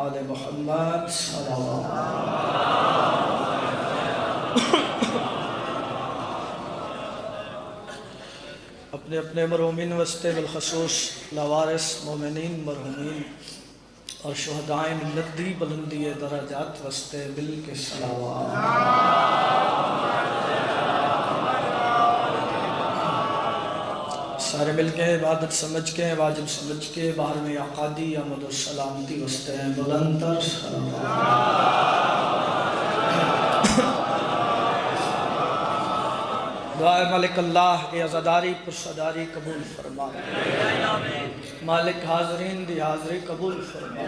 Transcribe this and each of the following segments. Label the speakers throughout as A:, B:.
A: آل محمد صلوات۔ اپنے اپنے مرحومین واسطے بالخصوص لاوارث مومنین مرحومین اور شہدائے ملت دی بلندی درجات واسطے مل کے صلوات۔ سارے مل کے عبادت سمجھ کے واجب سمجھ کے باہر میں عقادی آمد و سلامتی واسطے بلند تر صلوات۔ دعائے مالک اللہ کے عزاداری پرشداری قبول فرما، مالک حاضرین دی حاضری قبول فرما،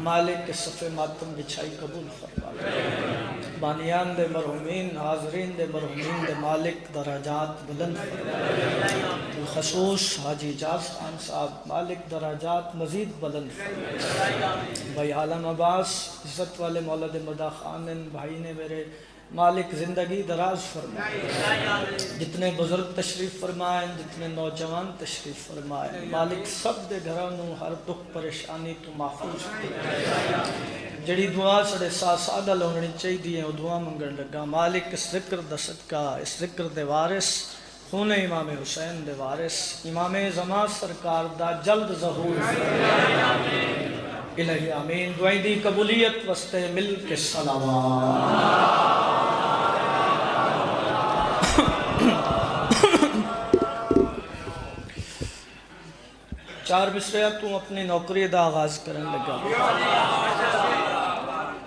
A: مالک کے صف ماتم بچھائی قبول فرما، بانیان دے مرحومین حاضرین دے مرحومین دے مالک درجات بلند فرما، بالخصوص حاجی اجاز خان صاحب مالک درجات مزید بلند فرما، بھائی عالم عباس عزت والے مولد مدہ خان بھائی نے میرے مالک زندگی دراز فرمائے، جتنے بزرگ تشریف فرمائیں جتنے نوجوان تشریف فرمائیں، مالک سب دے گھرانوں ہر دکھ پریشانی تو محفوظ فرمائے۔ جڑی دعا سڑے سادہ لونگنی چاہی دیئے وہ دعا منگن لگا، مالک اس ذکر دا صدقہ اس ذکر دے وارث خون امام حسین دے وارث امام زمان سرکار دا جلد ظہور فرمائے، الہی آمین۔ دعائیں دی قبولیت واسطے مل کے صلوات۔ چار بسریا تو اپنی نوکری دا آغاز کرن لگا،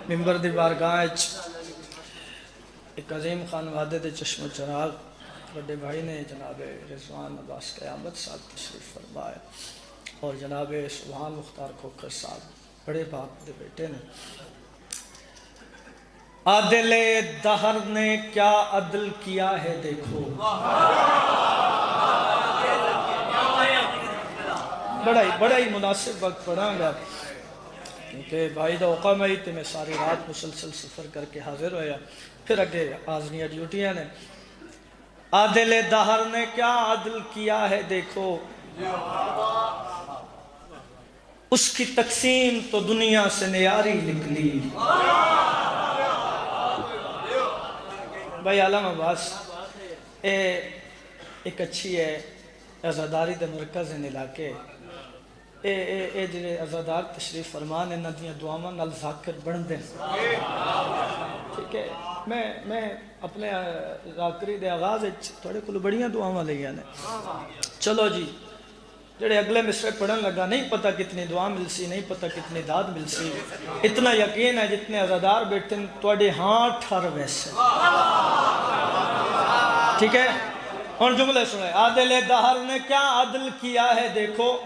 A: ممبر دی بارگاہ ایک عظیم خانوادے دے چشم و چراغ بڑے بھائی نے جناب رضوان عباس قیامت صاحب تشریف فرمائے اور جناب سبحان مختار کھوکھر صاحب بڑے باپ دے بیٹے نے۔ عادل دہر نے کیا عدل کیا ہے دیکھو، بڑا ہی مناسب وقت پڑھاں گا کیونکہ بھائی دا اوقا میں تے میں ساری رات مسلسل سفر کر کے حاضر ہویا، پھر اگے آزنیہ ڈیوٹیاں نے۔ عادل دہر نے کیا عدل کیا ہے دیکھو، اس کی تقسیم تو دنیا سے نیاری نکلی۔ بھائی عالم عباس ایک اچھی ہے عزاداری دے مرکز ہیں علاقے، اے جنہیں عزادار تشریف فرمان انہاں دیاں دعاواں نال ذاکر بن دیں، ٹھیک ہے۔ میں اپنے ذاکری دے آغاز تھوڑے کلو بڑیاں دعاواں لئیاں نے، چلو جی جڑے اگلے مصرے پڑھن لگا نہیں پتہ کتنی دعا مل سی، نہیں پتہ کتنی داد مل سی، اتنا یقین ہے جتنے عزادار بیٹھیں توڑے ہاں ٹھر ویسے، ٹھیک ہے۔ اور جملے سنیں، عادل دہر نے کیا عدل کیا ہے دیکھو،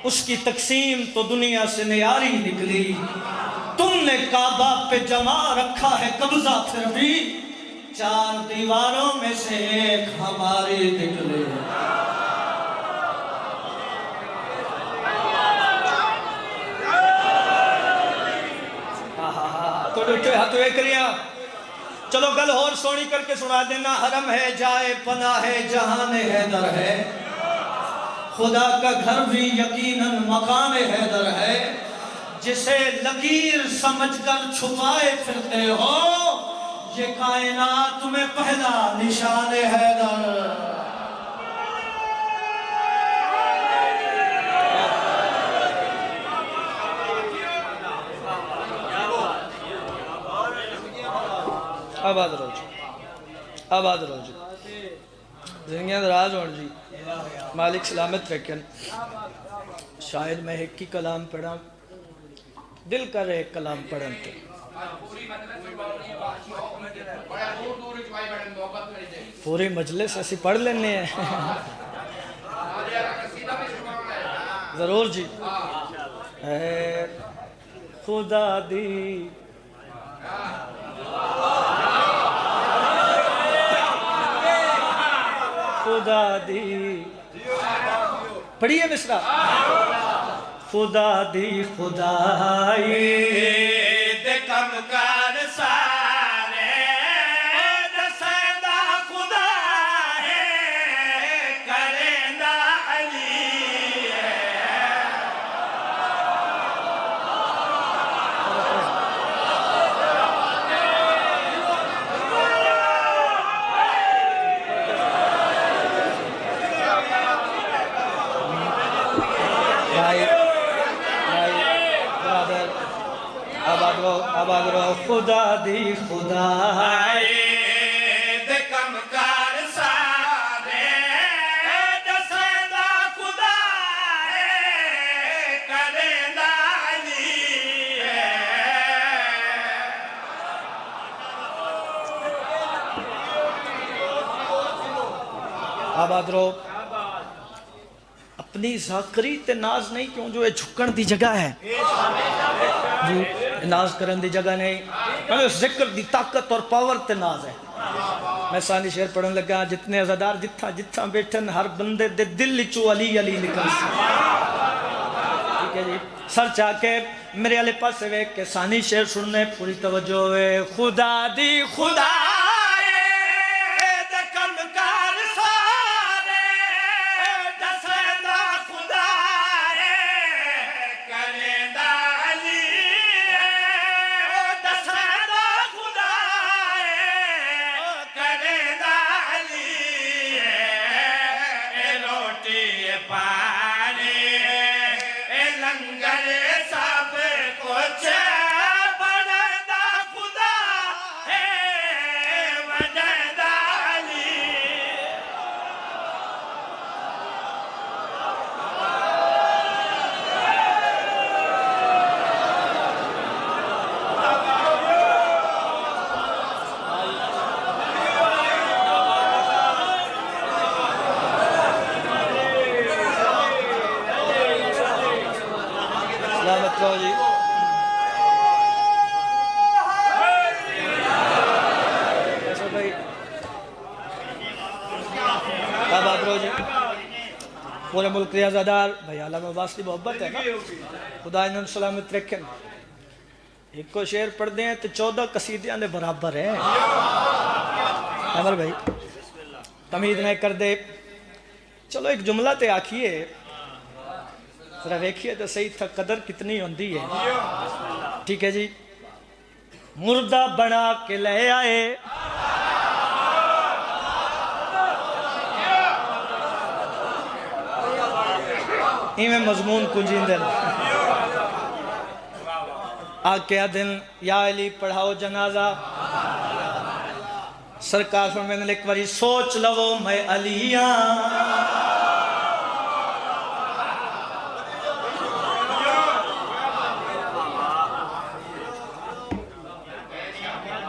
A: اس کی تقسیم تو دنیا سے نیاری نکلی۔ تم نے کعبہ پہ جمع رکھا ہے قبضہ پھر بھی، چار دیواروں میں سے ایک ہماری نکلے۔ تو اٹھے ہاتھوے کریاں، چلو گل اور سونی کر کے سنا دینا۔ حرم ہے جائے پناہ ہے جہان حیدر ہے، خدا کا گھر بھی یقیناً مقام حیدر ہے، جسے لکیر سمجھ کر چھپائے پھرتے ہو، یہ کائنات میں پہلا نشان حیدر۔ آباد رہو جی، آباد رہو جی، زندگیاں دراز ہون جی، مالک سلامت رکھن۔ شاید میں ایک ہی کلام پڑھا، دل کر ایک کلام پڑھن تے پوری مجلس ایسی پڑھ لینے ہیں، ضرور جی۔ اے خدا دی خدا دی پڑھیے مصرع، خدا دی خدائی دے کم کر سارے دسیدہ خدا ہے کریندہ علی ہے۔ برادر آباد رو خدا دی خدا
B: کم کار سارے دسدا خدا کرے دالی
A: آباد رو اپنی ذاکری تے ناز نہیں کیوں جو یہ جھکن دی جگہ ہے جی ناز کرن دی جگہ نہیں ذکر دی طاقت اور پاور تے ناز ہے میں سانی شعر پڑھن لگا جتنے عزادار جتھا بیٹھن ہر بندے دے دل چو علی علی نکل سی ٹھیک ہے جی سر چاہ کے میرے علی پاس وے کہ سانی شعر سننے پوری توجہ ہے خدا دی خدا جی آباد رو جی پورے ملک کے عزادار بھائی عالم عباس کی محبت ہے نا خدا انہوں سلامت رکھیں ایک کو شعر پڑھ دیں تو 14 قصیدیاں دے برابر ہیں عمر بھائی تمید نہیں کر دے چلو ایک جملہ تے آکھیے ذرا دیکھیے تو صحیح تھا قدر کتنی ہوندی ہے ٹھیک ہے جی مردہ بنا کے لے آئے میں مضمون کنجیندن آکیا دن یا علی پڑھاؤ جنازہ سرکار فرمائے ایک باری سوچ لو میں علیاں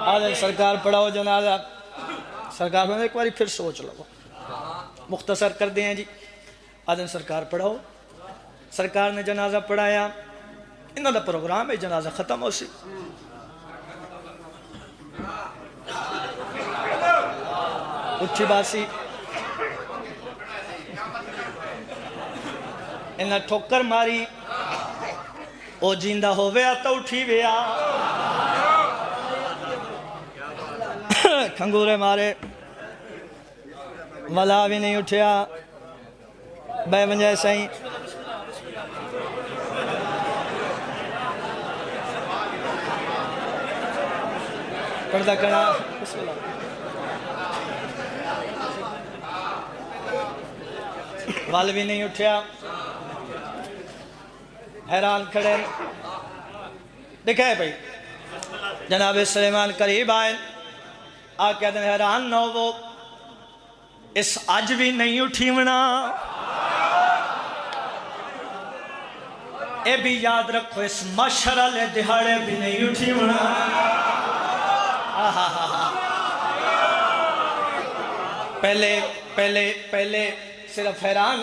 A: آدھے سرکار پڑھاؤ جنازہ سرکار فرمائے ایک باری پھر سوچ لو مختصر کر دیں جی آدھے سرکار پڑھاؤ سرکار نے جنازہ پڑھایا انہوں دا پروگرام ہے جنازہ ختم ہو سی اچھی باسی انہوں ٹھوکر ماری او جیندہ ہو ویا تو اٹھی ویا کھنگورے مارے ملا بھی نہیں اٹھیا بے بنجائے سائیں پردہ کرنا بسم اللہ وال بھی نہیں اٹھیا حیران کھڑے دیکھیں بھائی جناب سلیمان قریب آئے آکے دن حیران نہ ہو وہ اس آج بھی نہیں اٹھی منا اے بھی یاد رکھو اس مشرل دہاڑے بھی نہیں اٹھی منا پہلے صرف حیران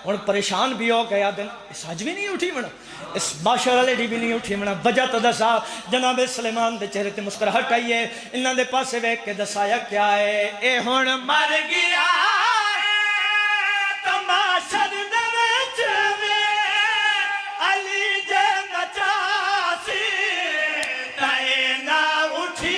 A: اور پریشان بھی ہو گیا دن اس آج بھی نہیں اٹھی منا اس معاشرہ لیڈی بھی نہیں اٹھی منا وجہ تو دسا جناب سلیمان دے چہرے تے مسکراہٹ آئیے انہاں دے پاسے ویکھ کے دسایا کیا ہے اے ہن مر گیا تماشر دے وچ علی جے نچاسی تے نہ اٹھی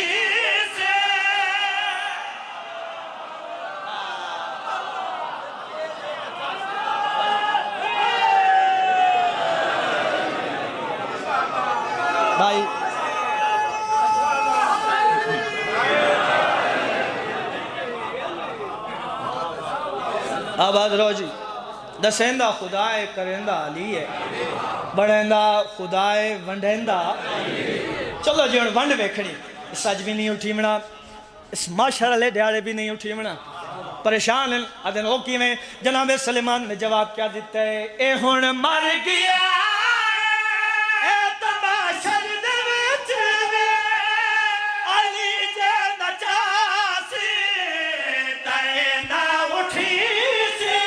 A: بھائی آباد رو جی دسیندہ خدائے کرندہ علی ہے بڑھیندہ خدائے ونڈیندہ چلو جی ہن ونڈ ویکھنی اس اج بھی نہیں اٹھی منا اس معاشر والے دیہڑے بھی نہیں اٹھی منا پریشان ہیں آدھن او کیویں جناب سلیمان نے جواب کیا دیتا ہے اے ہن مر گیا اے تماشر دے وچ علی جے نچاسی تے نہ اٹھی سی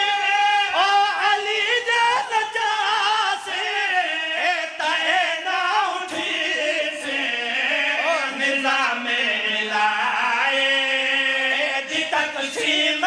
A: او علی جے نچاسی تے نہ اٹھی سی او نظام لائے دی تقسیم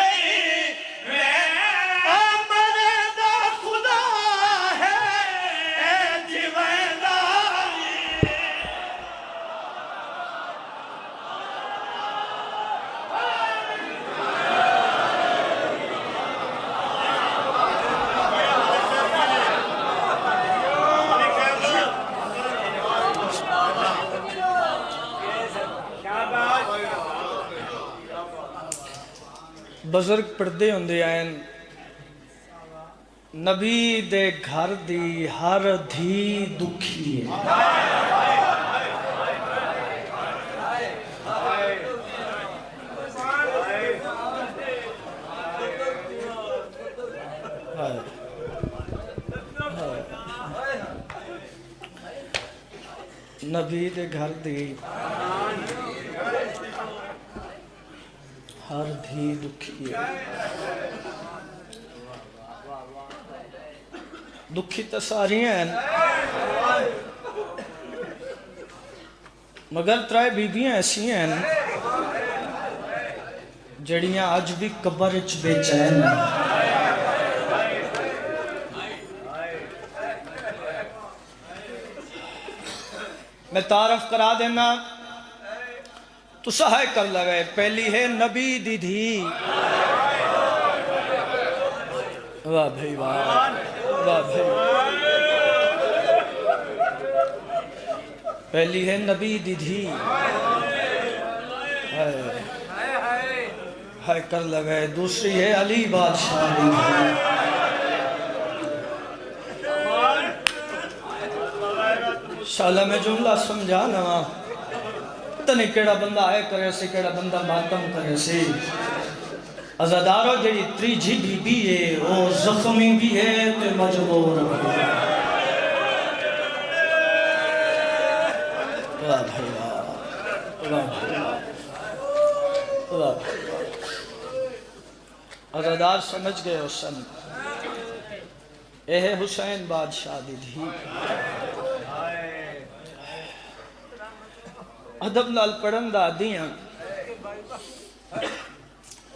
A: بزرگ پڑھتے ہوندے آئیں نبی دے گھر دی ہر دھی دکھی ہے نبی دے گھر دی ہر دھی دکھی ہے دکھی تو ساری ہیں مگر ترائے بیبیاں ایسی ہیں جڑیاں آج بھی قبر اچ بے چین میں تعارف کرا دینا تو سہائے کر لگئے پہلی ہے نبی دی دھی واہ بھائی واہ واہ بھائی پہلی ہے نبی دی دھی ہائے کر لگئے دوسری ہے علی بادشاہ دی دھی شاءاللہ میں جملہ سمجھا نواں پتہ نہیں کیڑا بندہ آئے کرے سے کیڑا بندہ ماتم کرے سے ازادارو جڑی تریجی بی بی ہے وہ زخمی بھی ہے تو مجبور بھی ہے واہ بھائی واہ واہ واہ ازادار سمجھ گئے حسن اے ہے حسین بادشاہ دی دھی ادب نال پڑھن دا دیاں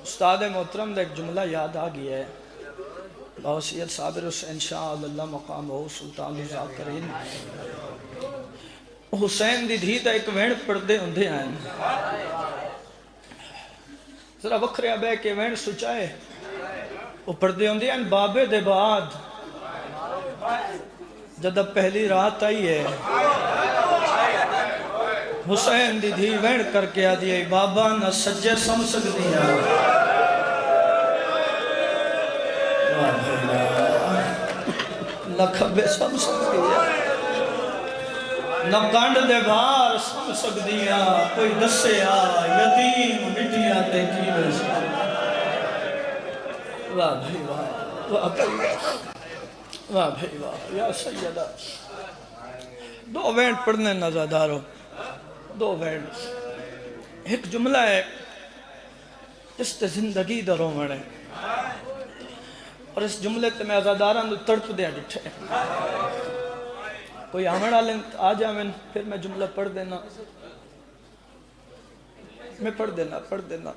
A: استاد محترم دا ایک جملہ یاد آ گیا ہے باوسیت صابر حسین شاہ اللہ مقام ہو سلطان ذاکرین حسین دی دھی دا ایک وین پڑھدے ہوندے ہیں ذرا وکھریا بے کے وین سچائے وہ پڑھدے ہوندے ہیں بابے دے بعد جدہ پہلی رات آئی ہے حسین دی دھی وین کر کے آدھی بابا نہ سجے سم سکتی ہیں نہ کھبے سم سکتی ہیں نہ کانڈ دے بھار سم سکتی ہیں کوئی دسے یتیم مٹیاں تے کی ویسے واہ بھائی واہ واہ بھائی واہ واہ بھائی واہ یا سیدہ دو وین پڑھنے نظردارو دو وین ایک جملہ ہے جس تے زندگی دا رومن ہے اور اس جملے تے میں ازاداران تڑپ دیا ڈٹھے کوئی آمن آلن آ جاویں پھر میں جملہ پڑھ دینا میں پڑھ دینا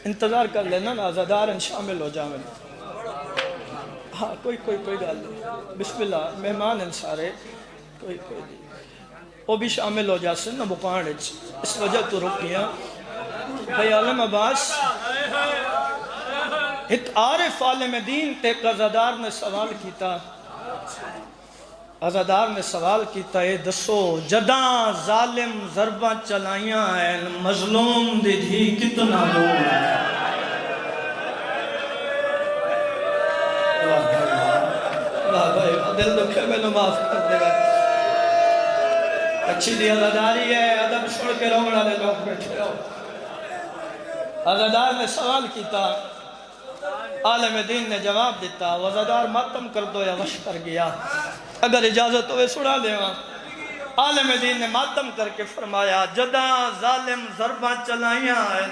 A: انتظار کر لینا نا ازاداران شامل ہو جاویں ہاں کوئی گال نہیں بسم اللہ مہمان ہیں سارے کوئی نہیں وہ بھی شامل ہو جاسے نا بکان اس وجہ تو رک گیا بھائی عالم عباس ایک عارف عالم دین تے ازادار نے سوال کیتا ازادار نے سوال کیتا اے دسو جداں ظالم ضرباں چلائیاں ہیں مظلوم دی دھی کتنا دور ہے واہ بھائی دل دکھے میں نو معاف کر دے گا اچھی دی عزاداری ہے ادب چھوڑ کے روڑا دے لوگ بیٹھے ہو عزادار نے سوال کیتا عالم دین نے جواب دیتا وہ عزادار ماتم کر دو یا وش کر گیا اگر اجازت ہوئے سنا دے وہاں عالم دین نے ماتم کر کے فرمایا جداں ظالم ضرباں چلائیاں ہیں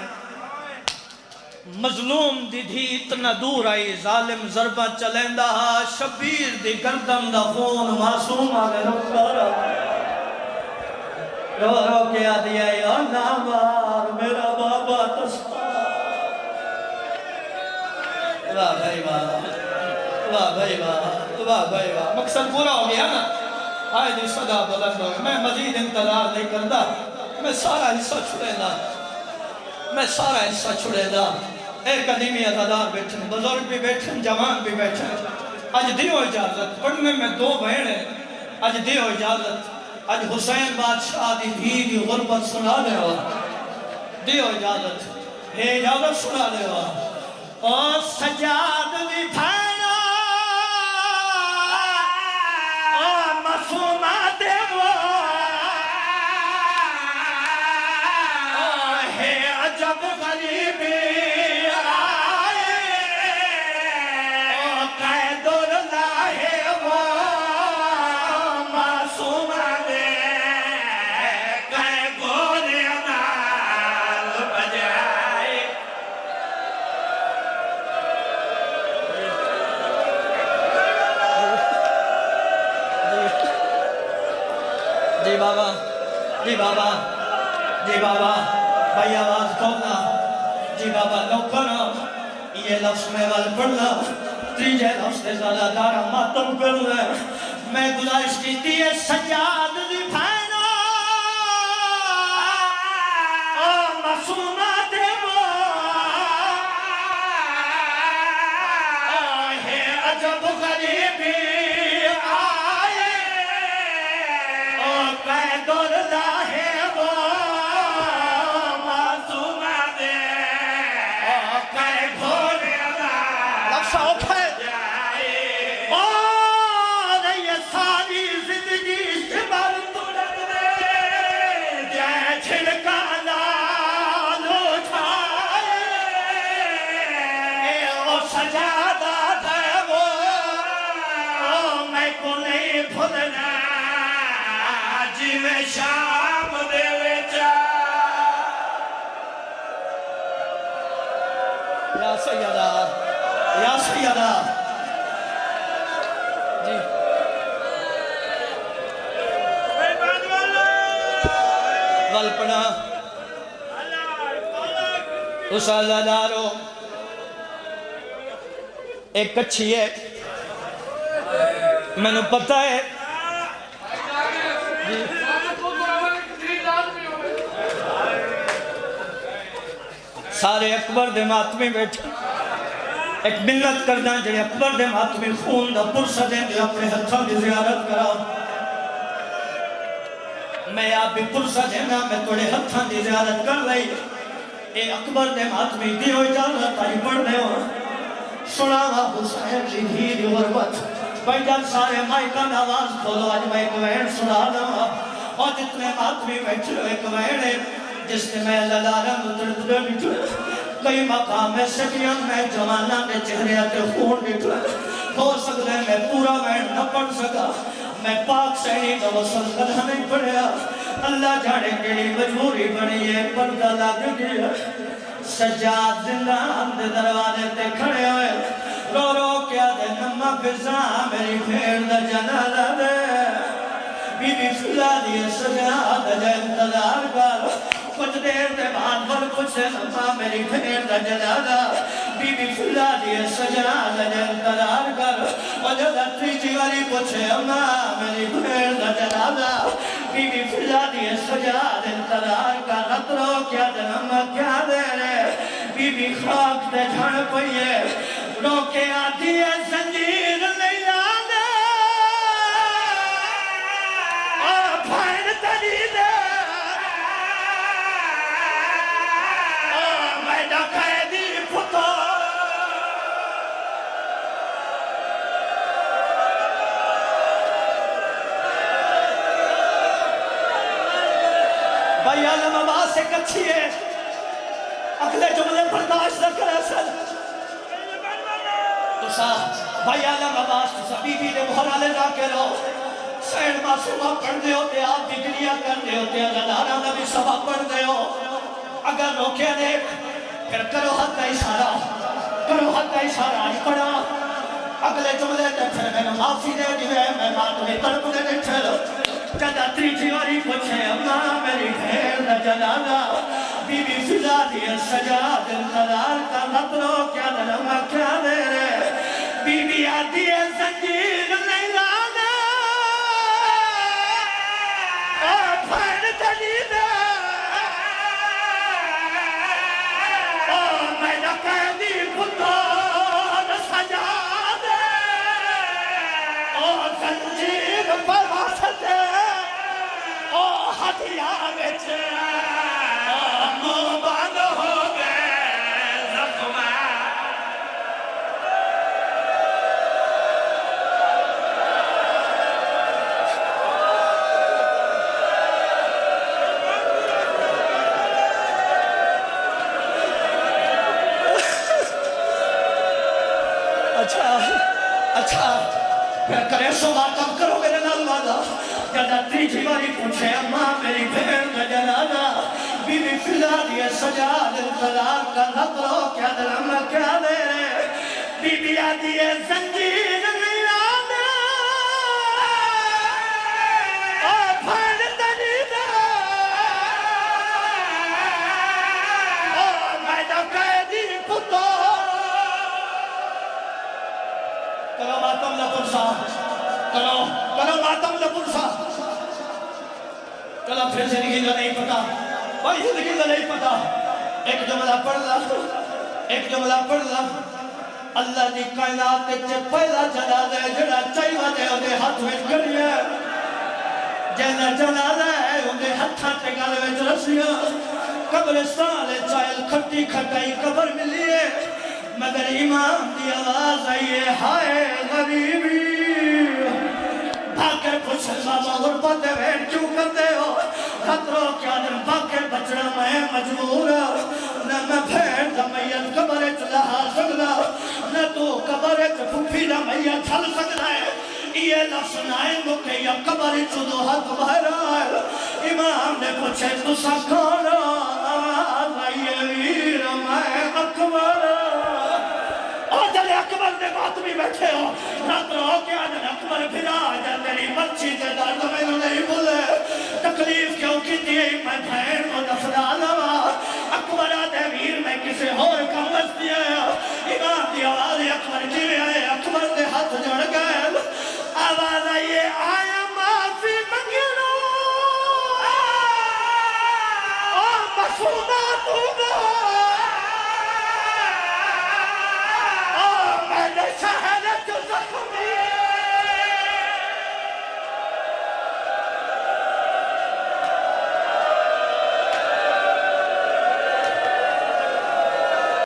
A: مظلوم دی دھی اتنا دور آئی ظالم ضرباں چلیندہ شبیر دی گردم دا خون معصوم آگے رکھتا رو رو کے آدھی آئی او نامار میرا بابا تستا واہ بھائی واہ واہ بھائی واہ واہ بھائی واہ مقصد پورا ہو گیا نا آئے دی صدا بلند ہوئے میں مزید انتظار نہیں کرتا میں سارا حصہ چھڑے دا میں سارا حصہ چھڑے دا ایک قدیمی عزادار بیٹھن بزرگ بھی بیٹھن جوان بھی بیٹھن آج دیو اجازت پڑھنے میں دو بہنیں آج دیو اجازت آج حسین بادشاہ دی بھی دی غربت سنا دے ہوا دیو اجازت ہے اجازت سنا دے ہوا اور سجاد دی بھائنا اور معصومہ دے وہ ہے عجب غریبی جی بابا جی بابا بھائی آواز کھولنا جی بابا نوکرنا یہ لفظ میں وال پڑھنا تیجے لفظ دے زیادہ دارا ماتم کرنا میں گزارش کی ہے سجاد دی بھائنا معصومہ دے وہ ہے عجب غریبی شام دے وچا یا سیدہ جی والپنا اس عزادارو ایک کچھی ہے میں نے پتہ ہے سارے اکبر دے ماتمی بیٹھے ایک منت کردہ جڑے اکبر دے ماتمی خون دا پرسہ دیں دے اپنے ہتھوں دی زیارت کرا میں آپ بھی پرسہ دینا میں توڑے ہتھوں دی زیارت کر لئی اے اکبر دے ماتمی دیو اجازت آئی پڑھنے ہو سناوا حسین دی دھی دی غربت بھائی جب سارے مائکان آواز کھولو آج میں ایک وین سنا دوں اور جتنے ماتمی بیٹھے ایک وین ہے جس نے میں للارم اتر بٹھے کئی مقام سکیان میں جوانہ نے چہرے آتے خون بٹھے ہو سکتے میں پورا وین نہ پڑھ سکا میں پاک سہنی کا وصل قدہ نہیں پڑھیا اللہ جانے کیلی مجبوری بنی ہے پردہ لگ گیا سجاد زندہ دے دروازے تے کھڑے ہوئے رو رو کیا دے نمک زاں میری پھیر دا جنالہ دے بی بی فلا دیئے سجاد جا انتظار کر کچھ دیر دے بعد بھر کچھ سے نمہ میری پھیر دا جنالہ بی بی فلا دیئے سجاد جا انتظار کر وجہ تیجی والی پوچھے اماں میری پھیر دا جنالہ بی بی فلا دیئے سجاد انتظار کر رترو کیا دے نمک کیا دے رے بی بی خاک دے جھڑ پئیے روکے آتی ہے زنجیر نہیں لانے بھائن تری دے میں نہ قیدی پتو بھائی عالم آواز سے کچھی ہے اگلے جملے برداشت نہ کرے سن تو صاحب بھائی عالم آواز تو سبھی بھی دے بہرا لے جا کے رہو سینڈ معصومہ پڑھ دے ہوتے آپ ڈگریاں کر دے ہوتے ازادارہ نبی صبح پڑھ دے ہو اگر روکے دیکھ پھر کرو حد کا اشارہ کرو حد کا اشارہ آج پڑھا اگلے جملے تے پھر میں معافی دے دیوے میں ماں تمہیں تڑپ دے دے چھلو جدہ تریجی واری پوچھے اماں میری بھیر نہ جنانا بی بی فضا دیا سجاد انتظار کا نطرو کیا دلما کیا دے رے بی بی آدھی ہے زنجیر نہیں لانا پھر تلی دے میں نہ قیدی خودان سجاد زنجیر پر واسطے ہتھیا بچ منہ بند ہو گئے زخم اچھا پھر کرے سو بات کم کرو گے نال والا جدہ تیجی واری پوچھے اماں میری بہن کا جنازہ بی بی فضا دیے سجاد انتظار کا نظرو کیا دلم کیا دے رے بی بی آدھی زنجیر نہیں لانا پھر تلی دے میں نہ قیدی پتو کرو ماتم لپرسا کرو ماتم لپرسا کلا پھر زندگی کا نہیں پتا بھائی زندگی کا نہیں پتا ایک جملہ پڑھ لا اللہ دی کائنات تے پہلا جنازہ ہے جڑا چاہیے دے اودے ہاتھ وچ کریے جنہ جنازہ ہے اودے ہتھاں تے گل وچ رسیاں قبرستان وچ چائل کھٹی کھٹائی قبر ملی ہے مگر امام دی آواز آئیے ہائے غریبی بھاکر پوچھ بابا غربت دے ویٹ کیوں کرتے ہو خطروں کیا دن بھاکر بچنا میں مجبور نہ میں بھیڑ دا میت قبر چلہا سکنا نہ تو قبر پھوپھی دا میت چھل سکنا ہے یہ لفظ نائیں گو کہ یا قبر چلو حق بہرائے امام نے پوچھے تو سکھانا آواز آئیے ویر میں اکبر جلے اکبر دے بات بھی بیٹھے ہو رات رو کے آدھن اکبر پھرا جا تیری بچی دے درد میں نہیں بھولے تکلیف کیوں کی دیئے میں بھین کو دفنا لوا اکبر آدھے ویر میں کسے اور کم بس دیا امام دی آواز اکبر کی میں آئے اکبر دے ہاتھ جڑ گئے آواز آئیے آیا معافی منگنو معصومہ تو